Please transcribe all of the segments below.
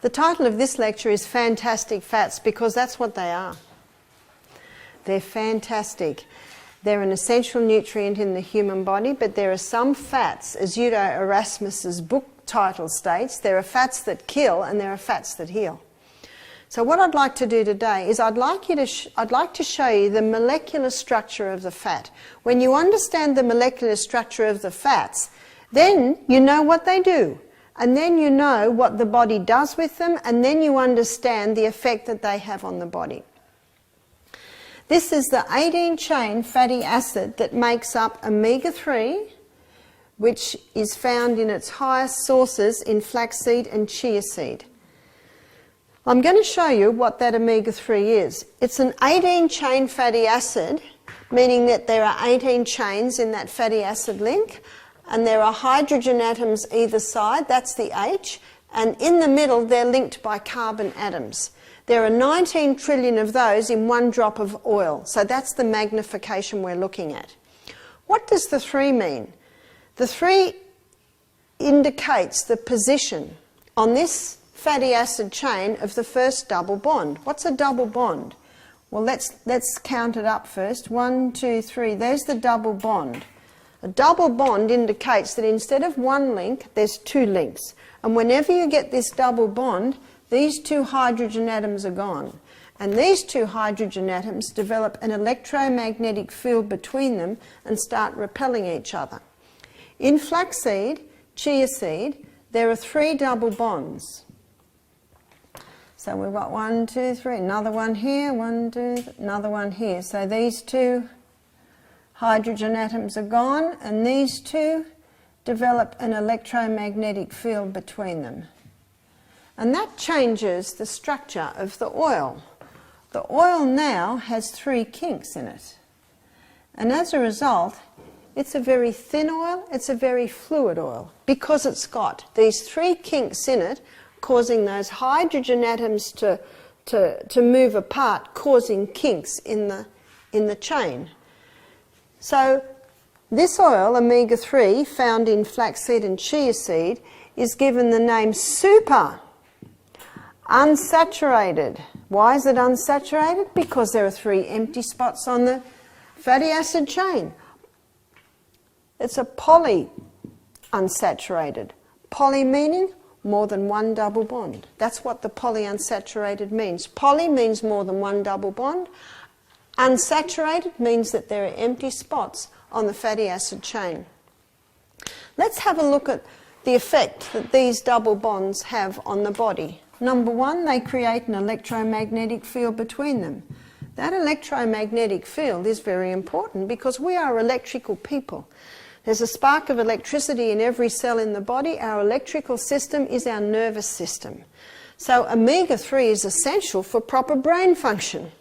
The title of this lecture is Fantastic Fats, because that's what they are. They're fantastic. They're an essential nutrient in the human body, but there are some fats, as Udo Erasmus's book title states, there are fats that kill and there are fats that heal. So what I'd like to do today is I'd like to show you the molecular structure of the fat. When you understand the molecular structure of the fats, then you know what they do. And then you know what the body does with them, and then you understand the effect that they have on the body. This is the 18-chain fatty acid that makes up omega-3, which is found in its highest sources in flaxseed and chia seed. I'm going to show you what that omega-3 is. It's an 18-chain fatty acid, meaning that there are 18 chains in that fatty acid link, and there are hydrogen atoms either side, that's the H, and in the middle they're linked by carbon atoms. There are 19 trillion of those in one drop of oil, so that's the magnification we're looking at. What does the 3 mean? The 3 indicates the position on this fatty acid chain of the first double bond. What's a double bond? Well, let's count it up first. 1, 2, 3. There's the double bond. A double bond indicates that instead of one link, there's 2 links. And whenever you get this double bond, these 2 hydrogen atoms are gone. And these 2 hydrogen atoms develop an electromagnetic field between them and start repelling each other. In flaxseed, chia seed, there are 3 double bonds. So we've got 1, 2, 3, another one here, 1, 2, another one here. So these 2 hydrogen atoms are gone, and these 2 develop an electromagnetic field between them. And that changes the structure of the oil. The oil now has 3 kinks in it. And as a result, it's a very thin oil, it's a very fluid oil, because it's got these 3 kinks in it, causing those hydrogen atoms to move apart, causing kinks in the chain. So this oil, omega-3, found in flaxseed and chia seed, is given the name super unsaturated. Why is it unsaturated? Because there are 3 empty spots on the fatty acid chain. It's a polyunsaturated. Poly meaning more than 1 double bond. That's what the polyunsaturated means. Poly means more than 1 double bond. Unsaturated means that there are empty spots on the fatty acid chain. Let's have a look at the effect that these double bonds have on the body. Number 1, they create an electromagnetic field between them. That electromagnetic field is very important because we are electrical people. There's a spark of electricity in every cell in the body. Our electrical system is our nervous system. So omega-3 is essential for proper brain function.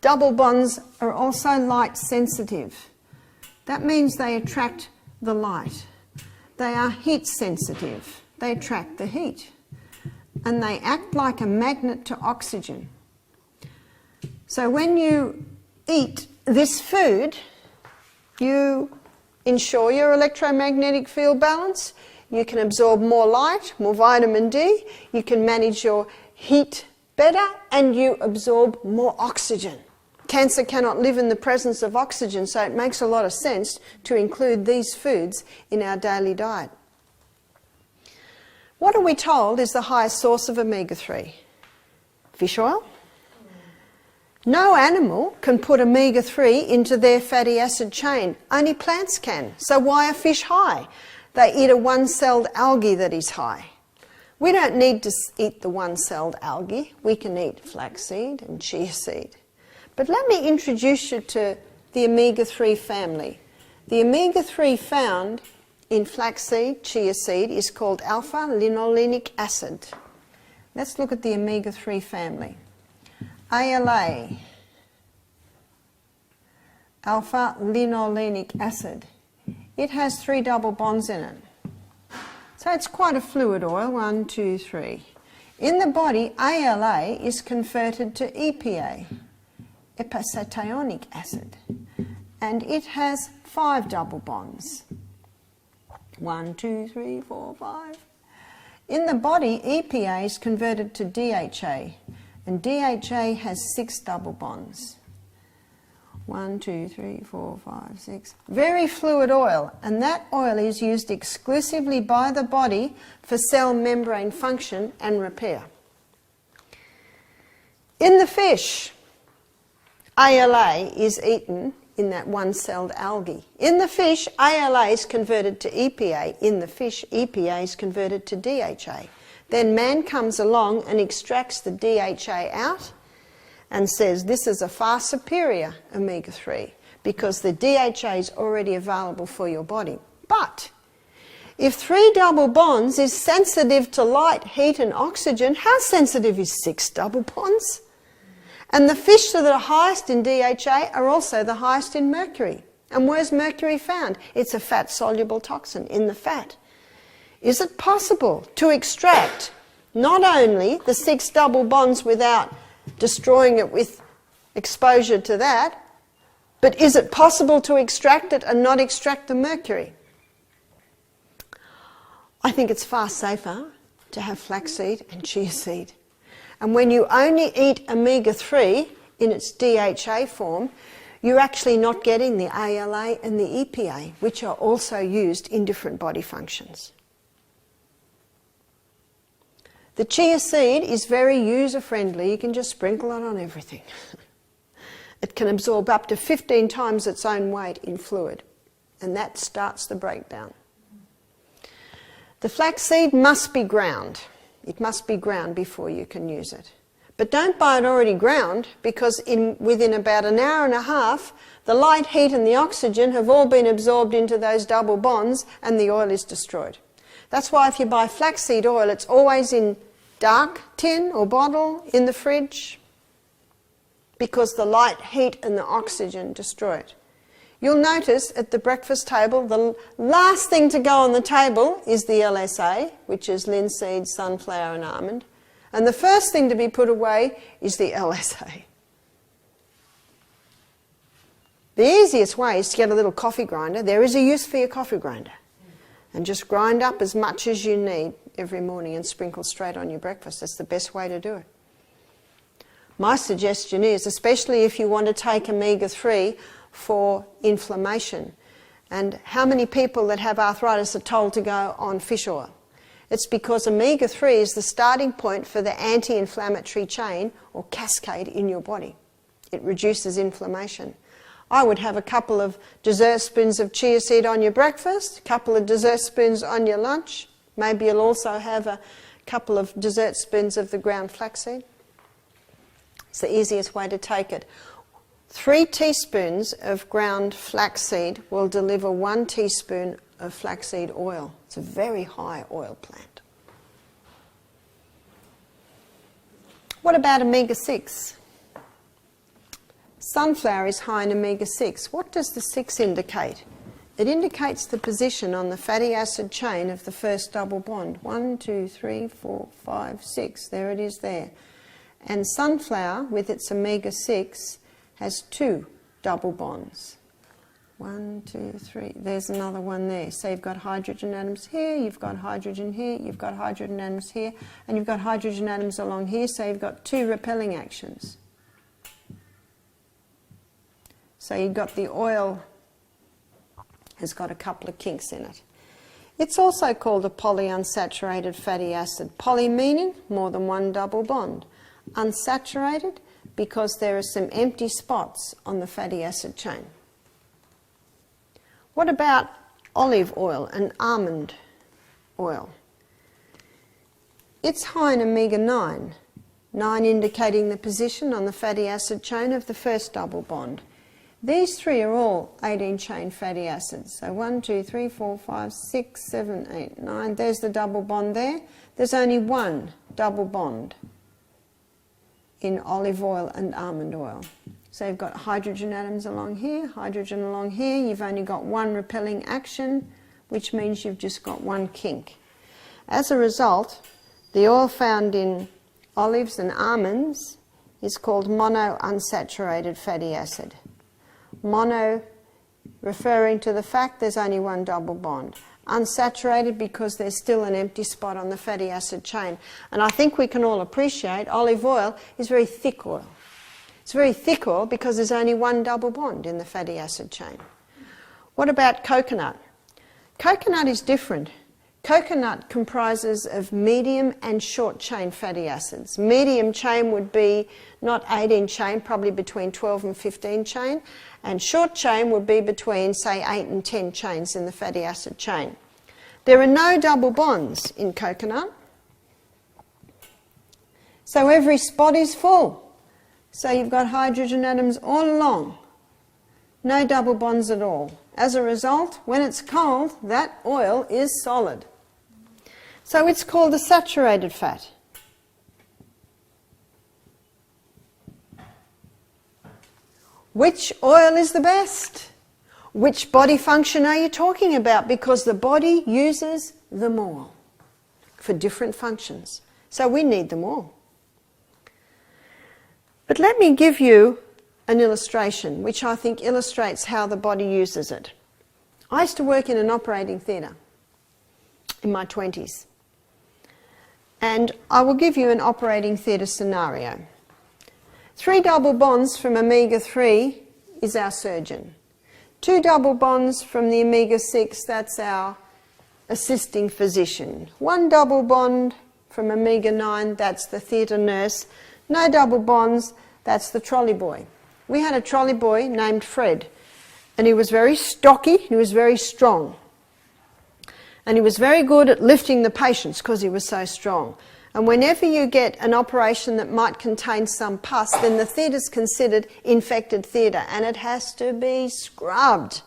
Double bonds are also light sensitive. That means they attract the light. They are heat sensitive. They attract the heat. And they act like a magnet to oxygen. So when you eat this food, you ensure your electromagnetic field balance. You can absorb more light, more vitamin D. You can manage your heat better, and you absorb more oxygen. Cancer cannot live in the presence of oxygen, so it makes a lot of sense to include these foods in our daily diet. What are we told is the highest source of omega-3? Fish oil? No animal can put omega-3 into their fatty acid chain. Only plants can. So why are fish high? They eat a one-celled algae that is high. We don't need to eat the one-celled algae. We can eat flaxseed and chia seed. But let me introduce you to the omega-3 family. The omega-3 found in flaxseed, chia seed, is called alpha-linolenic acid. Let's look at the omega-3 family. ALA, alpha-linolenic acid. It has 3 double bonds in it. So it's quite a fluid oil, 1, 2, 3. In the body, ALA is converted to EPA, ipacetionic acid, and it has 5 double bonds. 1, 2, 3, 4, 5. In the body, EPA is converted to DHA, and DHA has 6 double bonds. 1, 2, 3, 4, 5, 6. Very fluid oil, and that oil is used exclusively by the body for cell membrane function and repair. In the fish, ALA is eaten in that one-celled algae. In the fish, ALA is converted to EPA. In the fish, EPA is converted to DHA. Then man comes along and extracts the DHA out and says this is a far superior omega-3 because the DHA is already available for your body. But if 3 double bonds is sensitive to light, heat and oxygen, how sensitive is 6 double bonds? And the fish that are highest in DHA are also the highest in mercury. And where's mercury found? It's a fat-soluble toxin in the fat. Is it possible to extract not only the 6 double bonds without destroying it with exposure to that, but is it possible to extract it and not extract the mercury? I think it's far safer to have flaxseed and chia seed. And when you only eat omega-3 in its DHA form, you're actually not getting the ALA and the EPA, which are also used in different body functions. The chia seed is very user-friendly. You can just sprinkle it on everything. It can absorb up to 15 times its own weight in fluid, and that starts the breakdown. The flaxseed must be ground. It must be ground before you can use it. But don't buy it already ground, because within about an hour and a half, the light, heat and the oxygen have all been absorbed into those double bonds and the oil is destroyed. That's why if you buy flaxseed oil, it's always in dark tin or bottle in the fridge, because the light, heat and the oxygen destroy it. You'll notice at the breakfast table, the last thing to go on the table is the LSA, which is linseed, sunflower and almond. And the first thing to be put away is the LSA. The easiest way is to get a little coffee grinder. There is a use for your coffee grinder. And just grind up as much as you need every morning and sprinkle straight on your breakfast. That's the best way to do it. My suggestion is, especially if you want to take omega-3 for inflammation. And how many people that have arthritis are told to go on fish oil? It's because omega-3 is the starting point for the anti-inflammatory chain or cascade in your body. It reduces inflammation. I would have a couple of dessert spoons of chia seed on your breakfast, a couple of dessert spoons on your lunch. Maybe you'll also have a couple of dessert spoons of the ground flaxseed. It's the easiest way to take it. 3 teaspoons of ground flaxseed will deliver 1 teaspoon of flaxseed oil. It's a very high oil plant. What about omega-6? Sunflower is high in omega-6. What does the 6 indicate? It indicates the position on the fatty acid chain of the first double bond. 1, 2, 3, 4, 5, 6. There it is there. And sunflower, with its omega-6, has 2 double bonds. 1, 2, 3. There's another one there. So you've got hydrogen atoms here, you've got hydrogen here, you've got hydrogen atoms here, and you've got hydrogen atoms along here, so you've got 2 repelling actions. So you've got the oil has got a couple of kinks in it. It's also called a polyunsaturated fatty acid. Poly meaning more than 1 double bond. Unsaturated because there are some empty spots on the fatty acid chain. What about olive oil and almond oil? It's high in omega-9, 9 indicating the position on the fatty acid chain of the first double bond. These 3 are all 18-chain fatty acids. So 1, 2, 3, 4, 5, 6, 7, 8, 9. There's the double bond there. There's only 1 double bond in olive oil and almond oil. So you've got hydrogen atoms along here, hydrogen along here. You've only got 1 repelling action, which means you've just got 1 kink. As a result, the oil found in olives and almonds is called monounsaturated fatty acid. Mono referring to the fact there's only 1 double bond. unsaturated because there's still an empty spot on the fatty acid chain. And I think we can all appreciate olive oil is very thick oil. It's very thick oil because there's only one double bond in the fatty acid chain. What about coconut? Coconut is different. Coconut comprises of medium and short chain fatty acids. Medium chain would be not 18 chain, probably between 12 and 15 chain, and short chain would be between, say, 8 and 10 chains in the fatty acid chain. There are no double bonds in coconut, so every spot is full. So you've got hydrogen atoms all along. No double bonds at all. As a result, when it's cold, that oil is solid. So it's called a saturated fat. Which oil is the best? Which body function are you talking about? Because the body uses them all for different functions. So we need them all. But let me give you an illustration which I think illustrates how the body uses it. I used to work in an operating theatre in my 20s. And I will give you an operating theatre scenario. 3 double bonds from omega-3 is our surgeon. 2 double bonds from the omega-6, that's our assisting physician. 1 double bond from omega-9, that's the theatre nurse. No double bonds, that's the trolley boy. We had a trolley boy named Fred, and he was very stocky, he was very strong. And he was very good at lifting the patients because he was so strong. And whenever you get an operation that might contain some pus, then the theatre's considered infected theatre, and it has to be scrubbed,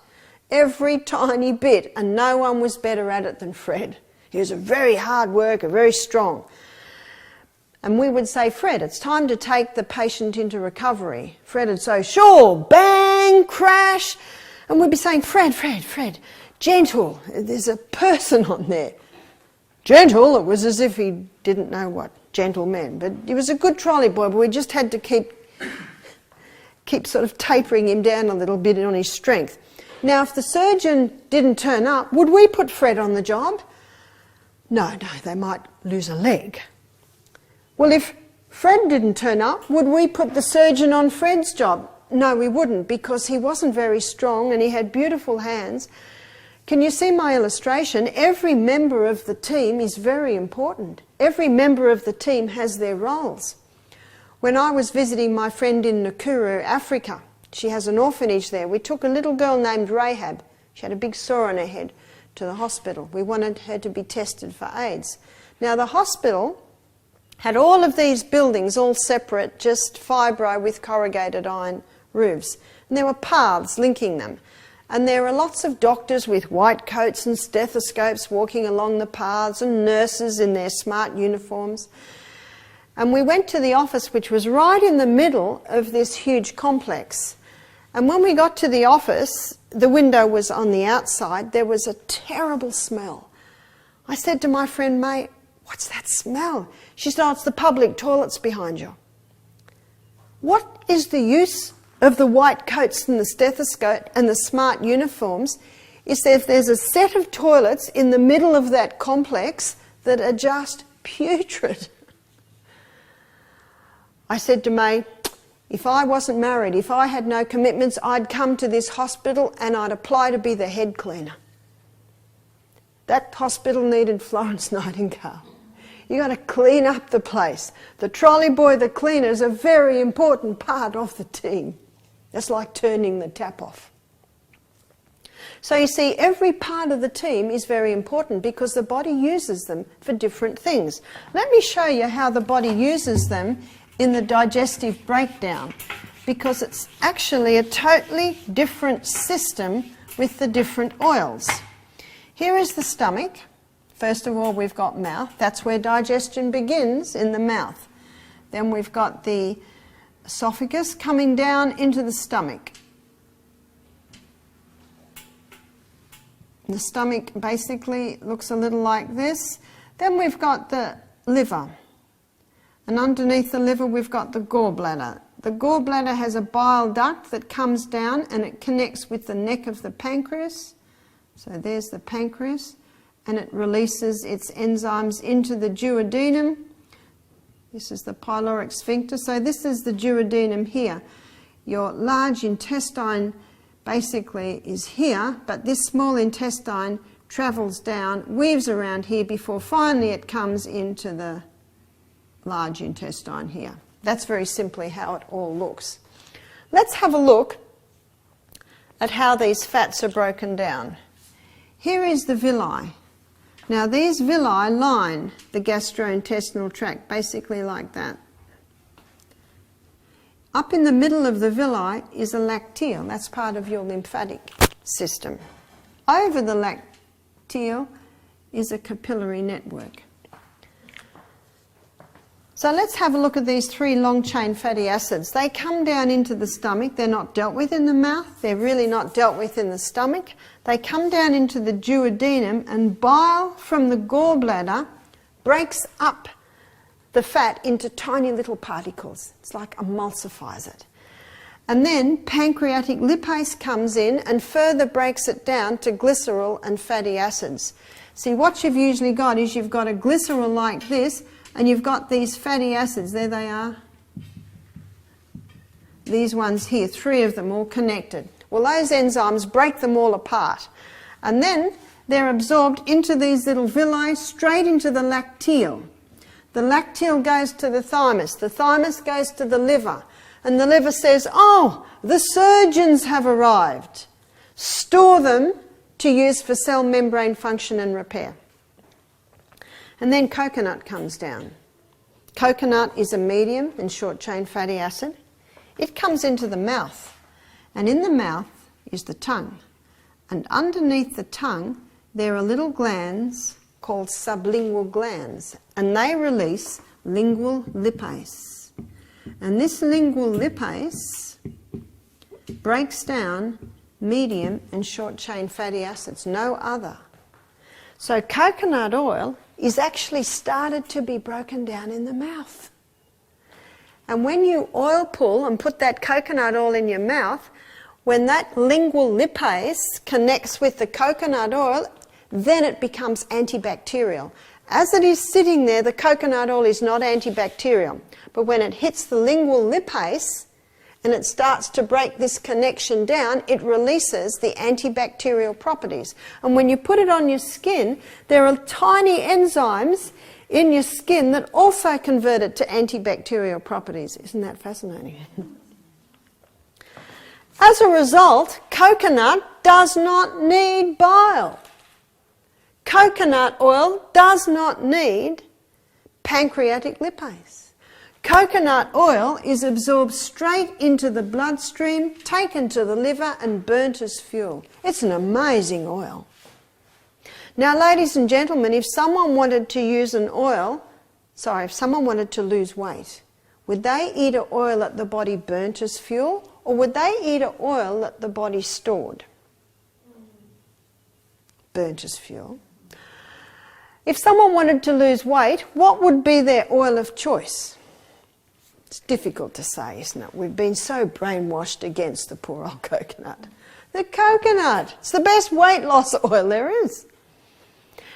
every tiny bit, and no one was better at it than Fred. He was a very hard worker, very strong. And we would say, Fred, it's time to take the patient into recovery. Fred would say, sure, bang, crash. And we'd be saying, Fred, gentle, there's a person on there. Gentle, it was as if he didn't know what gentle meant. But he was a good trolley boy, but we just had to keep sort of tapering him down a little bit on his strength. Now, if the surgeon didn't turn up, would we put Fred on the job? No, they might lose a leg. Well, if Fred didn't turn up, would we put the surgeon on Fred's job? No, we wouldn't, because he wasn't very strong and he had beautiful hands. Can you see my illustration? Every member of the team is very important. Every member of the team has their roles. When I was visiting my friend in Nakuru, Africa, she has an orphanage there, we took a little girl named Rahab. She had a big sore on her head to the hospital. We wanted her to be tested for AIDS. Now, the hospital had all of these buildings, all separate, just fibro with corrugated iron roofs. And there were paths linking them. And there were lots of doctors with white coats and stethoscopes walking along the paths, and nurses in their smart uniforms. And we went to the office, which was right in the middle of this huge complex. And when we got to the office, the window was on the outside, there was a terrible smell. I said to my friend, mate, what's that smell? She said, oh, it's the public toilets behind you. What is the use of the white coats and the stethoscope and the smart uniforms is that if there's a set of toilets in the middle of that complex that are just putrid. I said to May, if I wasn't married, if I had no commitments, I'd come to this hospital and I'd apply to be the head cleaner. That hospital needed Florence Nightingale. You've got to clean up the place. The trolley boy, the cleaner, is a very important part of the team. It's like turning the tap off. So you see, every part of the team is very important because the body uses them for different things. Let me show you how the body uses them in the digestive breakdown, because it's actually a totally different system with the different oils. Here is the stomach. First of all, we've got mouth. That's where digestion begins, in the mouth. Then we've got the esophagus coming down into the stomach. The stomach basically looks a little like this. Then we've got the liver. And underneath the liver, we've got the gallbladder. The gallbladder has a bile duct that comes down and it connects with the neck of the pancreas. So there's the pancreas. and it releases its enzymes into the duodenum. This is the pyloric sphincter. So this is the duodenum here. Your large intestine basically is here, but this small intestine travels down, weaves around here before finally it comes into the large intestine here. That's very simply how it all looks. Let's have a look at how these fats are broken down. Here is the villi. Now these villi line the gastrointestinal tract, basically like that. Up in the middle of the villi is a lacteal. That's part of your lymphatic system. Over the lacteal is a capillary network. So let's have a look at these 3 long-chain fatty acids. They come down into the stomach. They're not dealt with in the mouth. They're really not dealt with in the stomach. They come down into the duodenum, and bile from the gallbladder breaks up the fat into tiny little particles. It's like emulsifies it. And then pancreatic lipase comes in and further breaks it down to glycerol and fatty acids. See, what you've usually got is you've got a glycerol like this, and you've got these fatty acids. There they are. These ones here, 3 of them all connected. Well, those enzymes break them all apart. And then they're absorbed into these little villi, straight into the lacteal. The lacteal goes to the thymus. The thymus goes to the liver. And the liver says, oh, the surgeons have arrived. Store them to use for cell membrane function and repair. And then coconut comes down. Coconut is a medium in short-chain fatty acid. It comes into the mouth, and in the mouth is the tongue. And underneath the tongue, there are little glands called sublingual glands, and they release lingual lipase. And this lingual lipase breaks down medium and short-chain fatty acids, no other. So coconut oil is actually started to be broken down in the mouth. And when you oil pull and put that coconut oil in your mouth, when that lingual lipase connects with the coconut oil, then it becomes antibacterial. As it is sitting there, the coconut oil is not antibacterial. But when it hits the lingual lipase and it starts to break this connection down, it releases the antibacterial properties. And when you put it on your skin, there are tiny enzymes in your skin that also convert it to antibacterial properties. Isn't that fascinating? As a result, coconut does not need bile. Coconut oil does not need pancreatic lipase. Coconut oil is absorbed straight into the bloodstream, taken to the liver and burnt as fuel. It's an amazing oil. Now, ladies and gentlemen, if someone wanted to use an oil, if someone wanted to lose weight, would they eat an oil that the body burnt as fuel, or would they eat an oil that the body stored? Burnt as fuel. If someone wanted to lose weight, what would be their oil of choice? It's difficult to say, isn't it? We've been so brainwashed against the poor old coconut. The coconut, it's the best weight loss oil there is.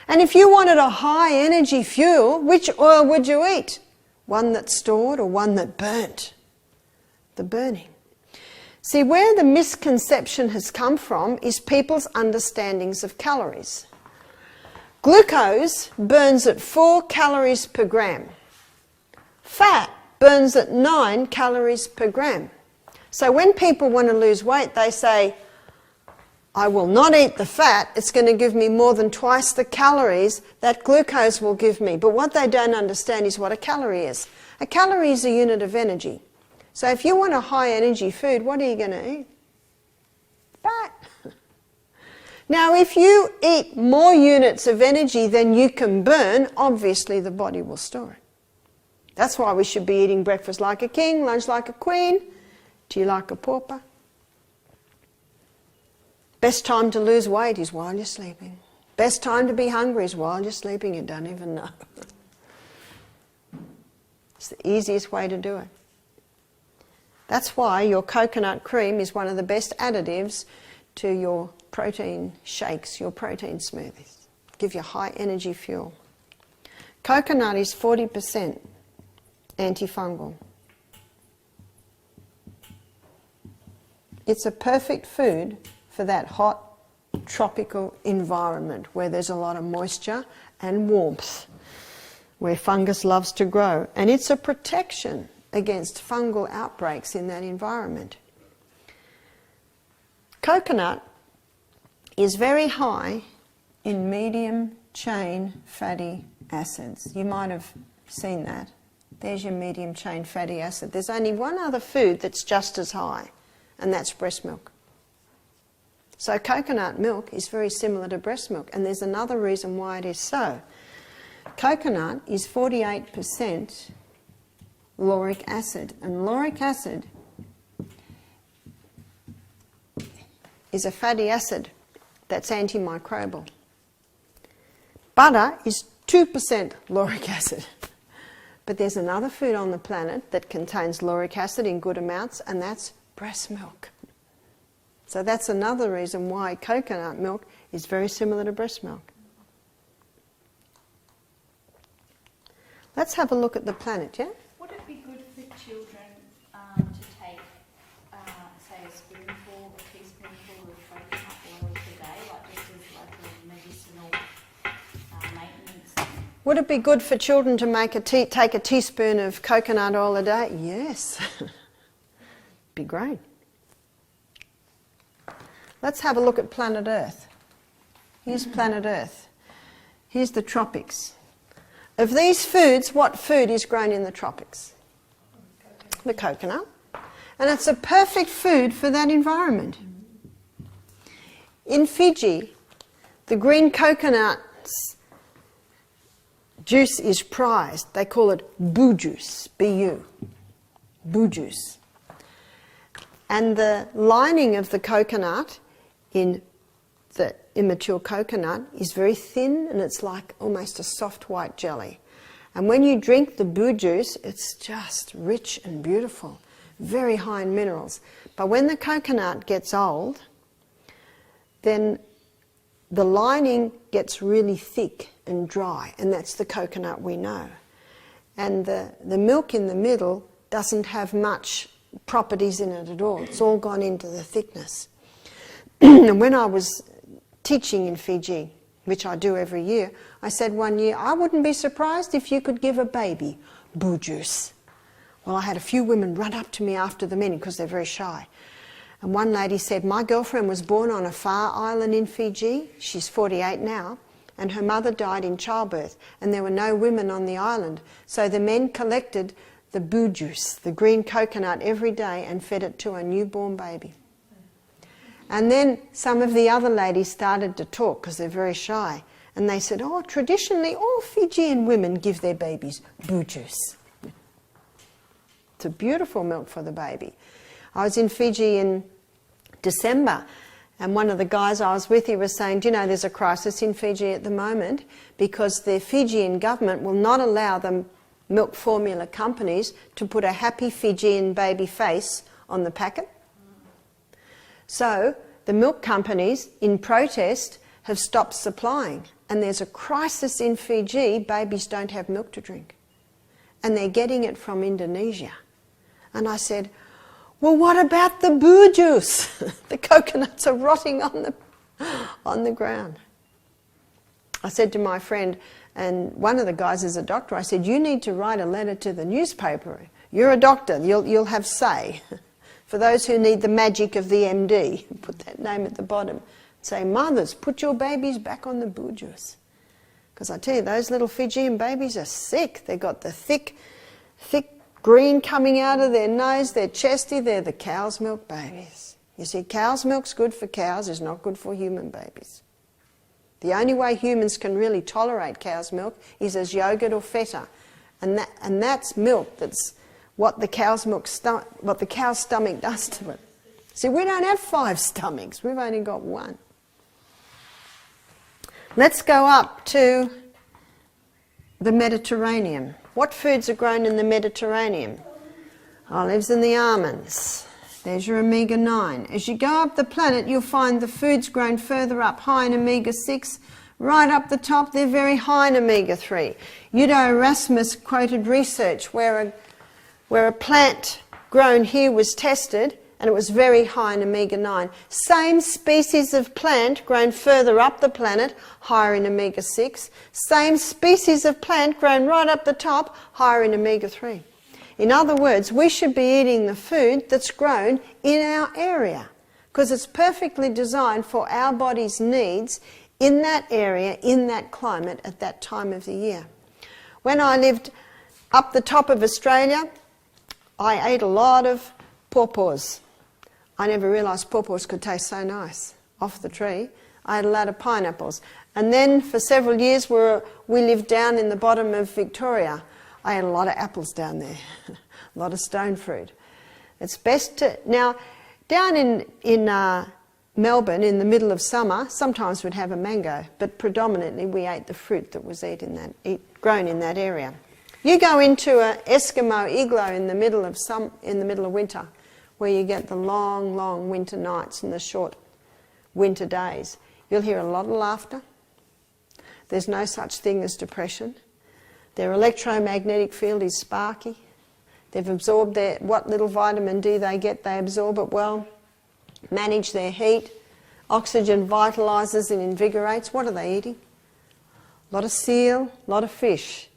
And if you wanted a high energy fuel, which oil would you eat? One that stored or one that burnt? The burning. See, where the misconception has come from is people's understandings of calories. Glucose burns at 4 calories per gram. Fat burns at 9 calories per gram. So when people want to lose weight, they say, I will not eat the fat, it's going to give me more than twice the calories that glucose will give me. But what they don't understand is what a calorie is. A calorie is a unit of energy. So if you want a high energy food, what are you going to eat? Fat. Now, if you eat more units of energy than you can burn, obviously the body will store it. That's why we should be eating breakfast like a king, lunch like a queen, tea like a pauper. Best time to lose weight is while you're sleeping. Best time to be hungry is while you're sleeping, you don't even know. It's the easiest way to do it. That's why your coconut cream is one of the best additives to your protein shakes, your protein smoothies. give you high energy fuel. Coconut is 40% antifungal. It's a perfect food for that hot tropical environment where there's a lot of moisture and warmth, where fungus loves to grow. And it's a protection against fungal outbreaks in that environment. Coconut is very high in medium chain fatty acids. You might have seen that. There's your medium chain fatty acid. There's only one other food that's just as high, and that's breast milk. So coconut milk is very similar to breast milk, and there's another reason why it is so. Coconut is 48% lauric acid, and lauric acid is a fatty acid that's antimicrobial. Butter is 2% lauric acid. But there's another food on the planet that contains lauric acid in good amounts, and that's breast milk. So that's another reason why coconut milk is very similar to breast milk. Let's have a look at the planet, yeah? Would it be good for children to take, say, a spoonful, a teaspoonful of coconut oil per day, like just as like a medicinal maintenance thing? Would it be good for children to take a teaspoon of coconut oil a day? Yes. Be great. Let's have a look at planet Earth. Here's planet Earth. Here's the tropics. Of these foods, what food is grown in the tropics? The coconut. And it's a perfect food for that environment. In Fiji, the green coconut's juice is prized. They call it boo juice, B-U, boo juice. And the lining of the coconut in the immature coconut is very thin, and it's like almost a soft white jelly. And when you drink the boo juice, it's just rich and beautiful, very high in minerals. But when the coconut gets old, then the lining gets really thick and dry, and that's the coconut we know. And the milk in the middle doesn't have much properties in it at all. It's all gone into the thickness. And when I was teaching in Fiji, which I do every year, I said one year, I wouldn't be surprised if you could give a baby boo juice. Well, I had a few women run up to me after the meeting because they're very shy. And one lady said, my girlfriend was born on a far island in Fiji. She's 48 now. And her mother died in childbirth. And there were no women on the island. So the men collected the boo juice, the green coconut, every day and fed it to a newborn baby. And then some of the other ladies started to talk because they're very shy. And they said, oh, traditionally all Fijian women give their babies boo juice. It's a beautiful milk for the baby. I was in Fiji in December, and one of the guys I was with, he was saying, do you know, there's a crisis in Fiji at the moment because the Fijian government will not allow the milk formula companies to put a happy Fijian baby face on the packet. So the milk companies, in protest, have stopped supplying. And there's a crisis in Fiji. Babies don't have milk to drink. And they're getting it from Indonesia. And I said, well, what about the boo juice? The coconuts are rotting on the ground. I said to my friend, and one of the guys is a doctor, I said, you need to write a letter to the newspaper. You're a doctor, you'll have say. For those who need the magic of the MD, put that name at the bottom. Say, mothers, put your babies back on the boo juice. Because I tell you, those little Fijian babies are sick. They've got the thick green coming out of their nose. They're chesty. They're the cow's milk babies. You see, cow's milk's good for cows, is not good for human babies. The only way humans can really tolerate cow's milk is as yogurt or feta. And that's milk that's what the cow's stomach does to it. See, we don't have 5 stomachs. We've only got 1. Let's go up to the Mediterranean. What foods are grown in the Mediterranean? Olives and the almonds. There's your omega-9. As you go up the planet, you'll find the foods grown further up high in omega-6, right up the top, they're very high in omega-3. Udo Erasmus quoted research where a plant grown here was tested and it was very high in omega-9. Same species of plant grown further up the planet, higher in omega-6. Same species of plant grown right up the top, higher in omega-3. In other words, we should be eating the food that's grown in our area because it's perfectly designed for our body's needs in that area, in that climate, at that time of the year. When I lived up the top of Australia, I ate a lot of pawpaws. I never realised pawpaws could taste so nice off the tree. I had a lot of pineapples. And then for several years we lived down in the bottom of Victoria. I had a lot of apples down there, a lot of stone fruit. It's best to... Now, down in Melbourne, in the middle of summer, sometimes we'd have a mango, but predominantly we ate the fruit that was grown in that area. You go into an Eskimo igloo in the middle of winter, where you get the long, long winter nights and the short winter days. You'll hear a lot of laughter. There's no such thing as depression. Their electromagnetic field is sparky. They've absorbed what little vitamin D they get, they absorb it well, manage their heat. Oxygen vitalises and invigorates. What are they eating? A lot of seal, a lot of fish.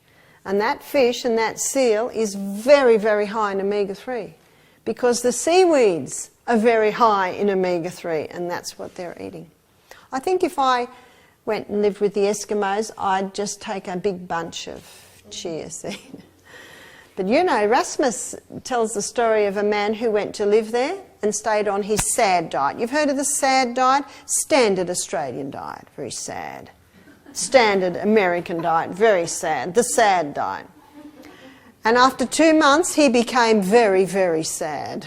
And that fish and that seal is very, very high in omega-3 because the seaweeds are very high in omega-3 and that's what they're eating. I think if I went and lived with the Eskimos, I'd just take a big bunch of chia seed. But you know, Erasmus tells the story of a man who went to live there and stayed on his SAD diet. You've heard of the SAD diet? Standard Australian diet, very sad. Standard American diet, very sad. The SAD diet. And after 2 months, he became very, very sad,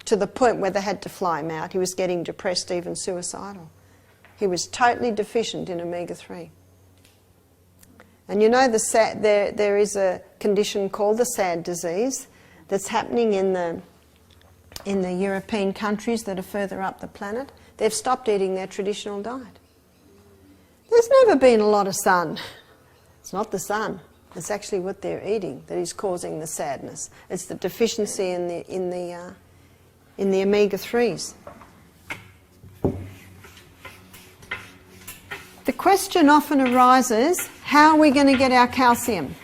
to the point where they had to fly him out. He was getting depressed, even suicidal. He was totally deficient in omega-3. And you know there is a condition called the SAD disease that's happening in the European countries that are further up the planet. They've stopped eating their traditional diet. There's never been a lot of sun. It's not the sun. It's actually what they're eating that is causing the sadness. It's the deficiency in the omega-3s. The question often arises, how are we going to get our calcium?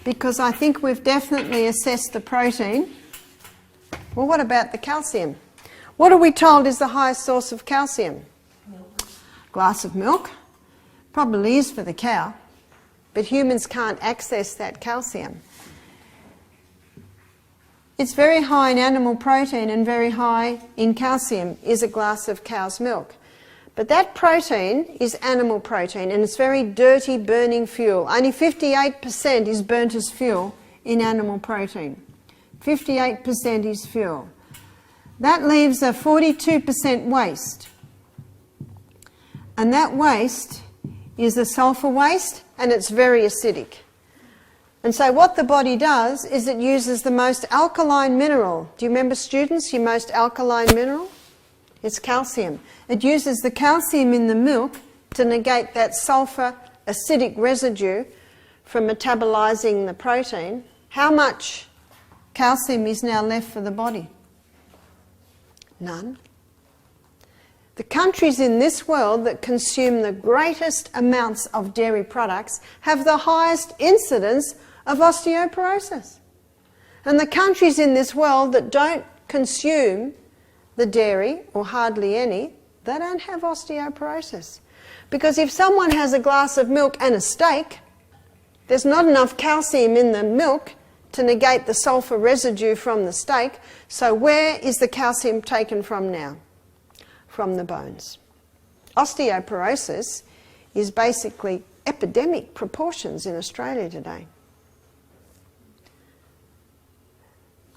Because I think we've definitely assessed the protein. Well, what about the calcium? What are we told is the highest source of calcium? Milk. Glass of milk. Probably is for the cow. But humans can't access that calcium. It's very high in animal protein and very high in calcium is a glass of cow's milk. But that protein is animal protein and it's very dirty burning fuel. Only 58% is burnt as fuel in animal protein. 58% is fuel. That leaves a 42% waste. And that waste is a sulfur waste and it's very acidic. And so what the body does is it uses the most alkaline mineral. Do you remember, students, your most alkaline mineral? It's calcium. It uses the calcium in the milk to negate that sulfur acidic residue from metabolizing the protein. How much calcium is now left for the body? None. The countries in this world that consume the greatest amounts of dairy products have the highest incidence of osteoporosis. And the countries in this world that don't consume the dairy, or hardly any, they don't have osteoporosis. Because if someone has a glass of milk and a steak, there's not enough calcium in the milk to negate the sulfur residue from the steak. So where is the calcium taken from now? From the bones. Osteoporosis is basically epidemic proportions in Australia today.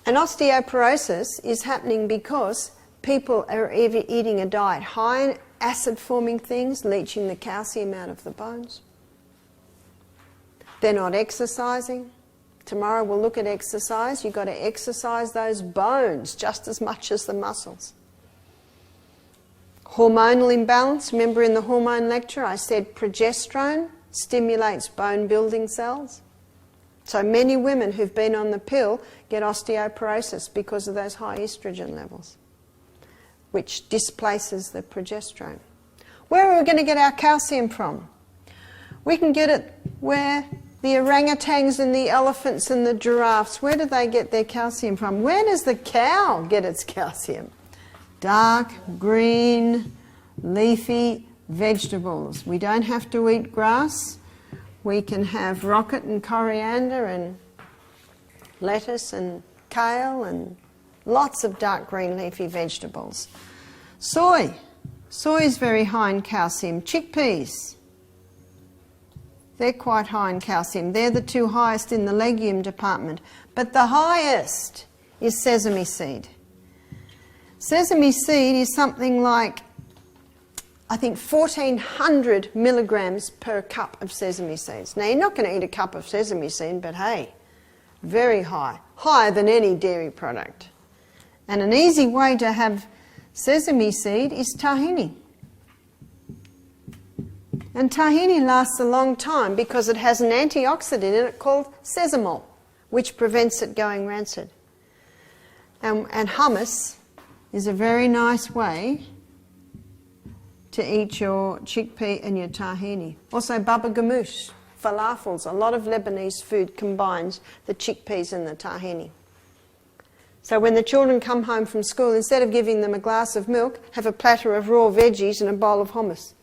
And osteoporosis is happening because people are eating a diet high in acid-forming things, leaching the calcium out of the bones. They're not exercising. Tomorrow we'll look at exercise. You've got to exercise those bones just as much as the muscles. Hormonal imbalance. Remember in the hormone lecture I said progesterone stimulates bone building cells. So many women who've been on the pill get osteoporosis because of those high estrogen levels, which displaces the progesterone. Where are we going to get our calcium from? We can get it where the orangutans and the elephants and the giraffes, where do they get their calcium from? Where does the cow get its calcium? Dark, green, leafy vegetables. We don't have to eat grass. We can have rocket and coriander and lettuce and kale and lots of dark green leafy vegetables. Soy. Soy is very high in calcium. Chickpeas. They're quite high in calcium. They're the two highest in the legume department. But the highest is sesame seed. Sesame seed is something like, I think, 1,400 milligrams per cup of sesame seeds. Now, you're not going to eat a cup of sesame seed, but hey, very high. Higher than any dairy product. And an easy way to have sesame seed is tahini. And tahini lasts a long time because it has an antioxidant in it called sesamol, which prevents it going rancid. And hummus is a very nice way to eat your chickpea and your tahini. Also baba ganoush, falafels. A lot of Lebanese food combines the chickpeas and the tahini. So when the children come home from school, instead of giving them a glass of milk, have a platter of raw veggies and a bowl of hummus.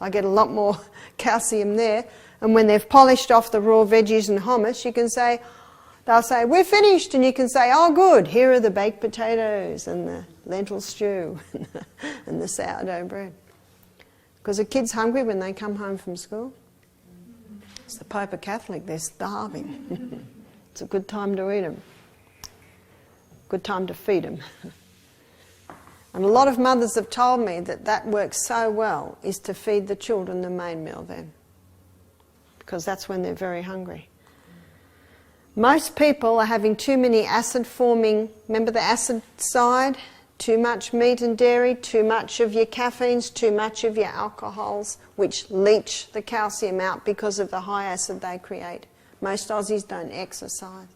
I get a lot more calcium there. And when they've polished off the raw veggies and hummus, you can say, they'll say, we're finished. And you can say, oh good, here are the baked potatoes and the lentil stew and the sourdough bread. Because a kid's hungry when they come home from school. It's the Pope a Catholic, they're starving. It's a good time to eat them. Good time to feed them. And a lot of mothers have told me that that works so well, is to feed the children the main meal then. Because that's when they're very hungry. Most people are having too many acid-forming, remember the acid side? Too much meat and dairy, too much of your caffeines, too much of your alcohols, which leach the calcium out because of the high acid they create. Most Aussies don't exercise.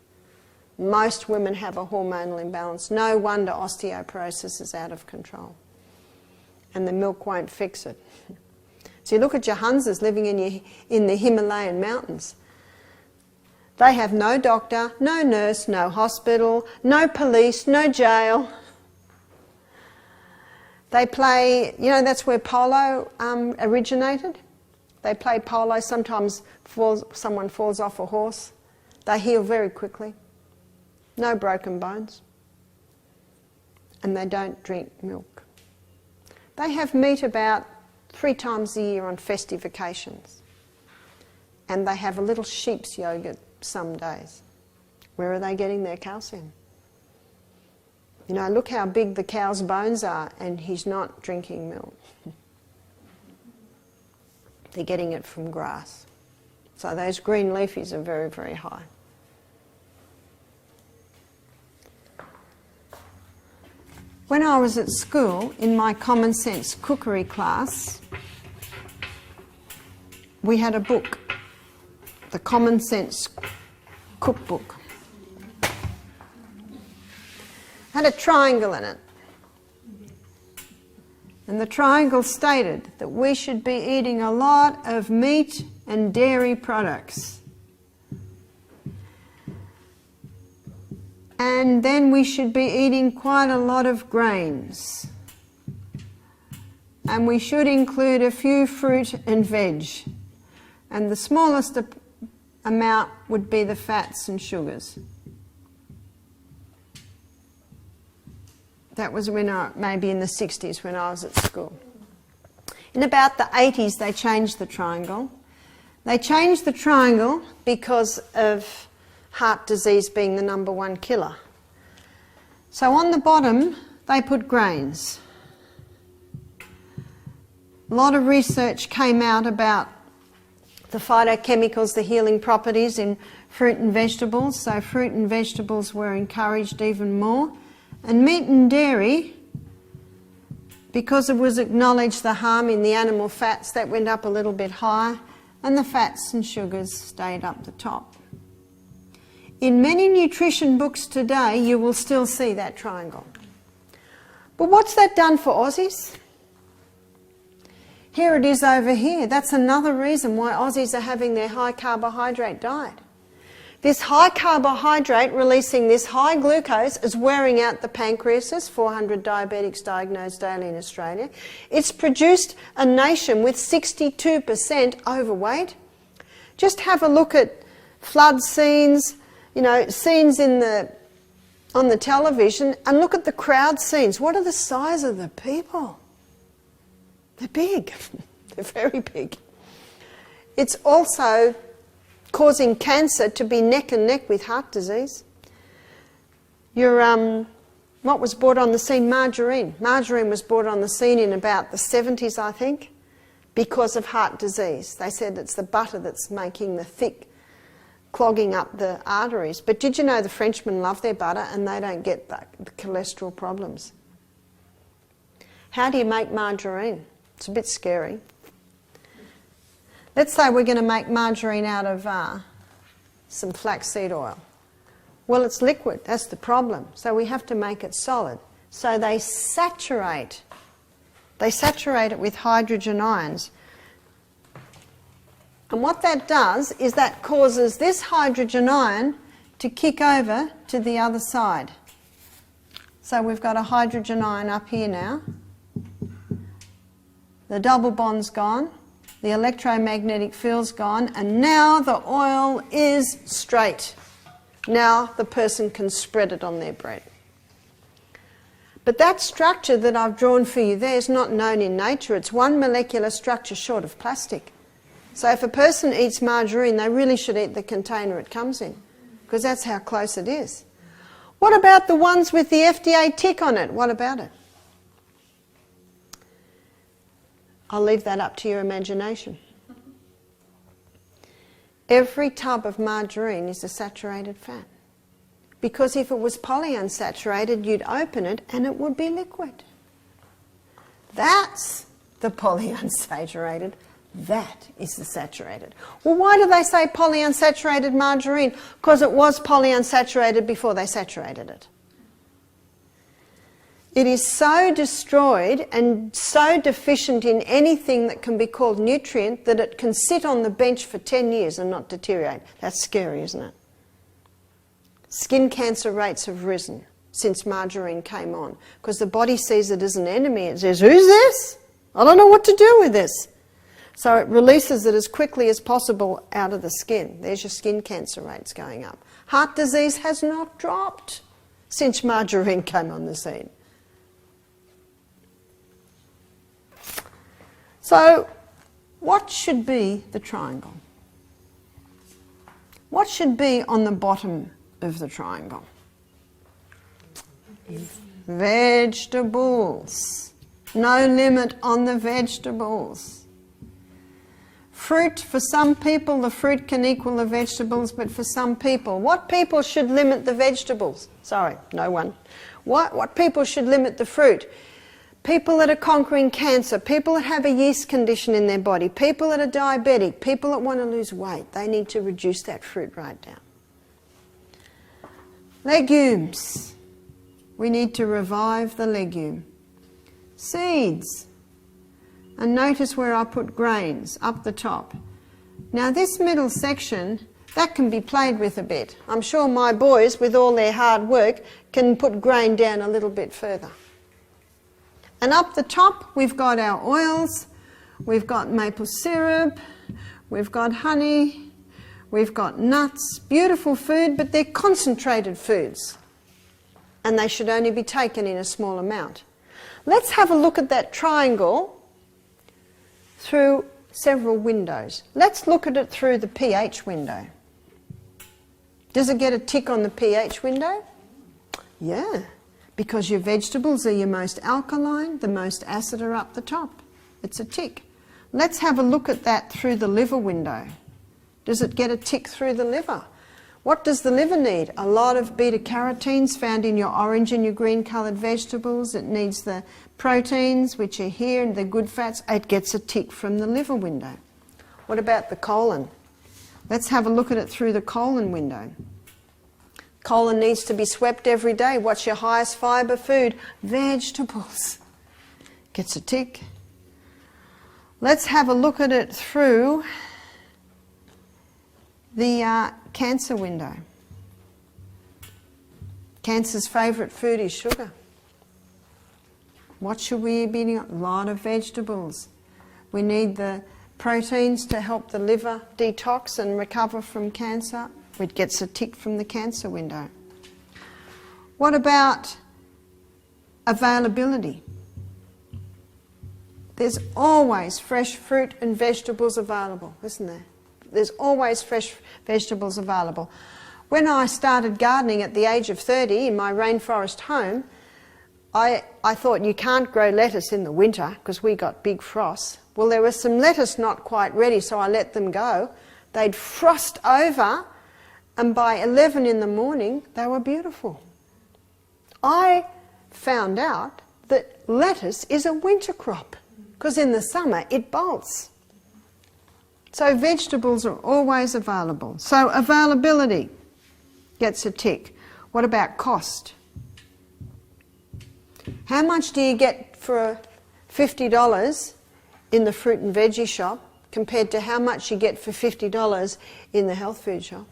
Most women have a hormonal imbalance. No wonder osteoporosis is out of control. And the milk won't fix it. So you look at your Hunzas living in the Himalayan mountains. They have no doctor, no nurse, no hospital, no police, no jail. They play, you know, that's where polo originated. They play polo, sometimes someone falls off a horse. They heal very quickly. No broken bones. And they don't drink milk. They have meat about 3 times a year on festive occasions. And they have a little sheep's yogurt some days. Where are they getting their calcium? You know, look how big the cow's bones are, and he's not drinking milk. They're getting it from grass. So those green leafies are very, very high. When I was at school, in my common sense cookery class, we had a book, the Common Sense Cookbook. Had a triangle in it. And the triangle stated that we should be eating a lot of meat and dairy products. And then we should be eating quite a lot of grains. And we should include a few fruit and veg. And the smallest amount would be the fats and sugars. That was when maybe in the 60s when I was at school. In about the 80s they changed the triangle. They changed the triangle because of heart disease being the #1 killer. So on the bottom they put grains. A lot of research came out about the phytochemicals, the healing properties in fruit and vegetables. So fruit and vegetables were encouraged even more. And meat and dairy, because it was acknowledged the harm in the animal fats, that went up a little bit higher, and the fats and sugars stayed up the top. In many nutrition books today, you will still see that triangle. But what's that done for Aussies? Here it is over here. That's another reason why Aussies are having their high carbohydrate diet. This high carbohydrate releasing this high glucose is wearing out the pancreases, 400 diabetics diagnosed daily in Australia. It's produced a nation with 62% overweight. Just have a look at flood scenes, you know, scenes on the television, and look at the crowd scenes. What are the size of the people? They're big. They're very big. It's also causing cancer to be neck and neck with heart disease. What was brought on the scene? Margarine. Margarine was brought on the scene in about the 70s, I think, because of heart disease. They said it's the butter that's making the thick, clogging up the arteries. But did you know the Frenchmen love their butter and they don't get the cholesterol problems? How do you make margarine? It's a bit scary. Let's say we're going to make margarine out of some flaxseed oil. Well, it's liquid. That's the problem. So we have to make it solid. So they saturate it with hydrogen ions. And what that does is that causes this hydrogen ion to kick over to the other side. So we've got a hydrogen ion up here now. The double bond's gone. The electromagnetic field's gone, and now the oil is straight. Now the person can spread it on their bread. But that structure that I've drawn for you there is not known in nature. It's one molecular structure short of plastic. So if a person eats margarine, they really should eat the container it comes in, because that's how close it is. What about the ones with the FDA tick on it? What about it? I'll leave that up to your imagination. Every tub of margarine is a saturated fat. Because if it was polyunsaturated, you'd open it and it would be liquid. That's the polyunsaturated. That is the saturated. Well, why do they say polyunsaturated margarine? Because it was polyunsaturated before they saturated it. It is so destroyed and so deficient in anything that can be called nutrient that it can sit on the bench for 10 years and not deteriorate. That's scary, isn't it? Skin cancer rates have risen since margarine came on because the body sees it as an enemy. It says, who's this? I don't know what to do with this. So it releases it as quickly as possible out of the skin. There's your skin cancer rates going up. Heart disease has not dropped since margarine came on the scene. So, what should be the triangle? What should be on the bottom of the triangle? Vegetables. No limit on the vegetables. Fruit, for some people, the fruit can equal the vegetables, but for some people, what people should limit the vegetables? Sorry, no one. What people should limit the fruit? People that are conquering cancer, people that have a yeast condition in their body, people that are diabetic, people that want to lose weight, they need to reduce that fruit right down. Legumes. We need to revive the legume. Seeds. And notice where I put grains, up the top. Now this middle section, that can be played with a bit. I'm sure my boys, with all their hard work, can put grain down a little bit further. And up the top, we've got our oils, we've got maple syrup, we've got honey, we've got nuts. Beautiful food, but they're concentrated foods. And they should only be taken in a small amount. Let's have a look at that triangle through several windows. Let's look at it through the pH window. Does it get a tick on the pH window? Yeah. Because your vegetables are your most alkaline, the most acid are up the top. It's a tick. Let's have a look at that through the liver window. Does it get a tick through the liver? What does the liver need? A lot of beta-carotenes found in your orange and your green coloured vegetables. It needs the proteins, which are here, and the good fats. It gets a tick from the liver window. What about the colon? Let's have a look at it through the colon window. Colon needs to be swept every day. What's your highest fibre food? Vegetables. Gets a tick. Let's have a look at it through the cancer window. Cancer's favourite food is sugar. What should we be eating? A lot of vegetables. We need the proteins to help the liver detox and recover from cancer. It gets a tick from the cancer window. What about availability? There's always fresh fruit and vegetables available, isn't there? There's always fresh vegetables available. When I started gardening at the age of 30 in my rainforest home, I thought you can't grow lettuce in the winter because we got big frosts. Well, there was some lettuce not quite ready, so I let them go. They'd frost over, and by 11 in the morning, they were beautiful. I found out that lettuce is a winter crop because in the summer it bolts. So vegetables are always available. So availability gets a tick. What about cost? How much do you get for $50 in the fruit and veggie shop compared to how much you get for $50 in the health food shop?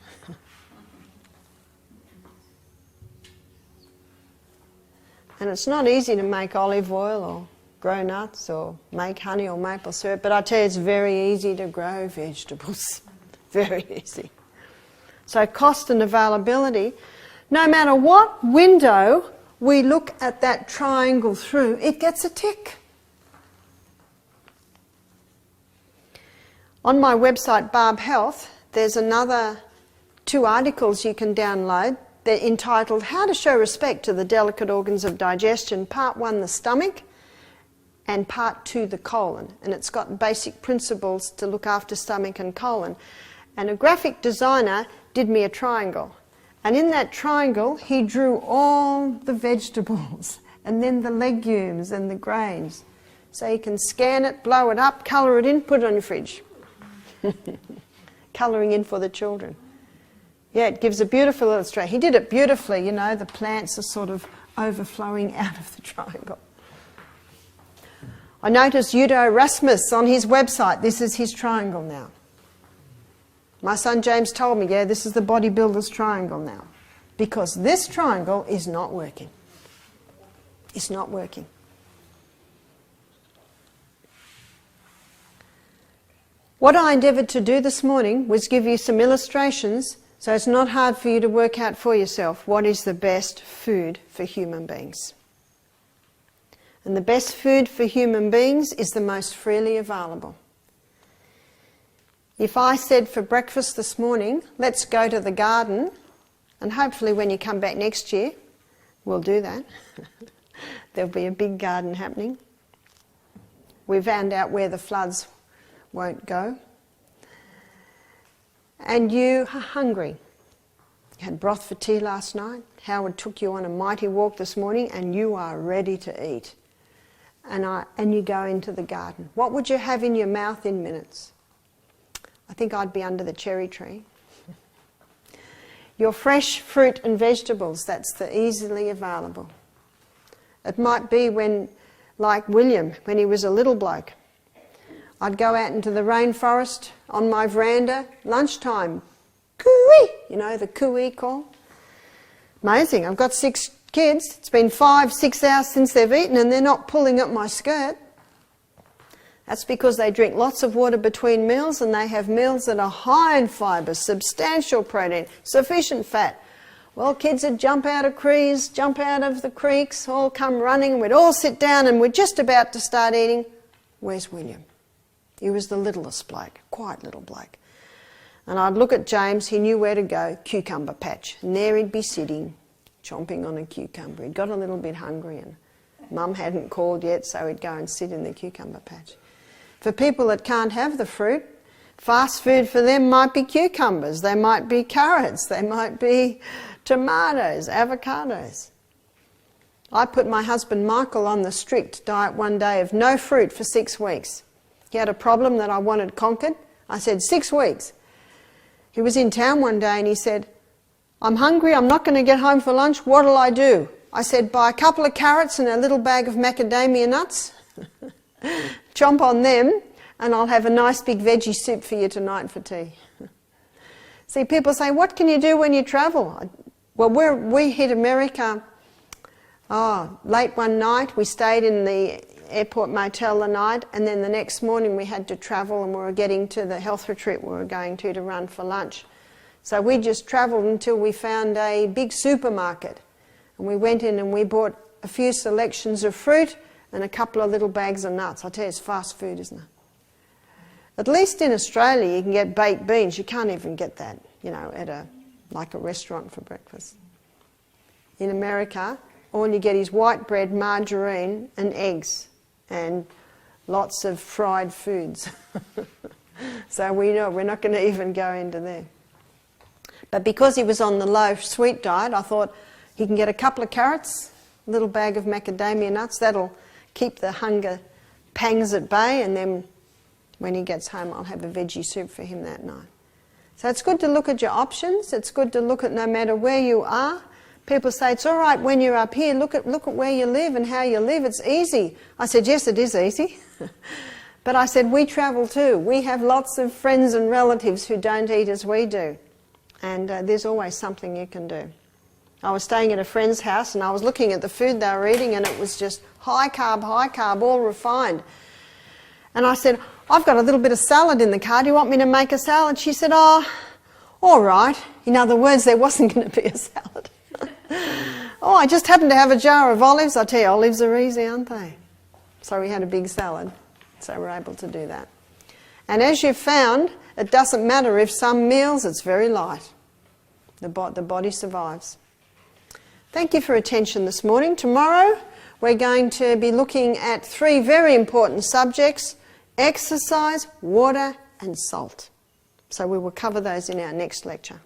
And it's not easy to make olive oil or grow nuts or make honey or maple syrup, but I tell you it's very easy to grow vegetables. Very easy. So cost and availability, no matter what window we look at that triangle through, it gets a tick. On my website, Barb Health, there's another 2 articles you can download. They're entitled How to Show Respect to the Delicate Organs of Digestion, Part 1, the stomach, and Part 2, the colon. And it's got basic principles to look after stomach and colon. And a graphic designer did me a triangle. And in that triangle, he drew all the vegetables and then the legumes and the grains. So you can scan it, blow it up, colour it in, put it on your fridge. Colouring in for the children. Yeah, it gives a beautiful illustration. He did it beautifully, you know, the plants are sort of overflowing out of the triangle. I noticed Udo Rasmus on his website, this is his triangle now. My son James told me, yeah, this is the bodybuilder's triangle now. Because this triangle is not working. It's not working. What I endeavoured to do this morning was give you some illustrations so it's not hard for you to work out for yourself what is the best food for human beings. And the best food for human beings is the most freely available. If I said for breakfast this morning, let's go to the garden, and hopefully when you come back next year, we'll do that. There'll be a big garden happening. We found out where the floods won't go. And you are hungry. You had broth for tea last night. Howard took you on a mighty walk this morning, and you are ready to eat. And you go into the garden. What would you have in your mouth in minutes? I think I'd be under the cherry tree. Your fresh fruit and vegetables, that's the easily available. It might be when, like William, when he was a little bloke. I'd go out into the rainforest on my veranda, lunchtime, cooey, you know, the cooey call. Amazing, I've got 6 kids, it's been 5-6 hours since they've eaten and they're not pulling up my skirt. That's because they drink lots of water between meals and they have meals that are high in fibre, substantial protein, sufficient fat. Well, kids would jump out of trees, jump out of the creeks, all come running, we'd all sit down and we're just about to start eating. Where's William? He was the littlest bloke, quite little bloke. And I'd look at James, he knew where to go, cucumber patch. And there he'd be sitting, chomping on a cucumber. He'd got a little bit hungry and Mum hadn't called yet, so he'd go and sit in the cucumber patch. For people that can't have the fruit, Fast food for them might be cucumbers, they might be carrots, they might be tomatoes, avocados. I put my husband Michael on the strict diet one day of no fruit for 6 weeks. He had a problem that I wanted conquered. I said, 6 weeks. He was in town one day and he said, I'm hungry, I'm not going to get home for lunch, what'll I do? I said, buy a couple of carrots and a little bag of macadamia nuts, chomp on them, and I'll have a nice big veggie soup for you tonight for tea. See, people say, what can you do when you travel? Well, we hit America late one night. We stayed in the airport motel the night, and then the next morning we had to travel, and we were getting to the health retreat we were going to run for lunch. So we just travelled until we found a big supermarket, and we went in and we bought a few selections of fruit and a couple of little bags of nuts. I tell you, it's fast food, isn't it? At least in Australia you can get baked beans. You can't even get that, at a restaurant for breakfast. In America, all you get is white bread, margarine and eggs and lots of fried foods. So we know we're not going to even go into there. But because he was on the low sweet diet, I thought he can get a couple of carrots, a little bag of macadamia nuts. That'll keep the hunger pangs at bay, and then when he gets home I'll have a veggie soup for him that night. So it's good to look at your options. It's good to look at, no matter where you are. People say, it's all right when you're up here, look at where you live and how you live, it's easy. I said, yes, it is easy. But I said, we travel too. We have lots of friends and relatives who don't eat as we do. And there's always something you can do. I was staying at a friend's house and I was looking at the food they were eating, and it was just high carb, all refined. And I said, I've got a little bit of salad in the car, do you want me to make a salad? She said, oh, all right. In other words, there wasn't going to be a salad. Oh, I just happened to have a jar of olives. I tell you, olives are easy, aren't they? So we had a big salad, so we're able to do that. And as you've found, it doesn't matter if some meals, it's very light. The body survives. Thank you for attention this morning. Tomorrow we're going to be looking at 3 very important subjects: exercise, water and salt. So we will cover those in our next lecture.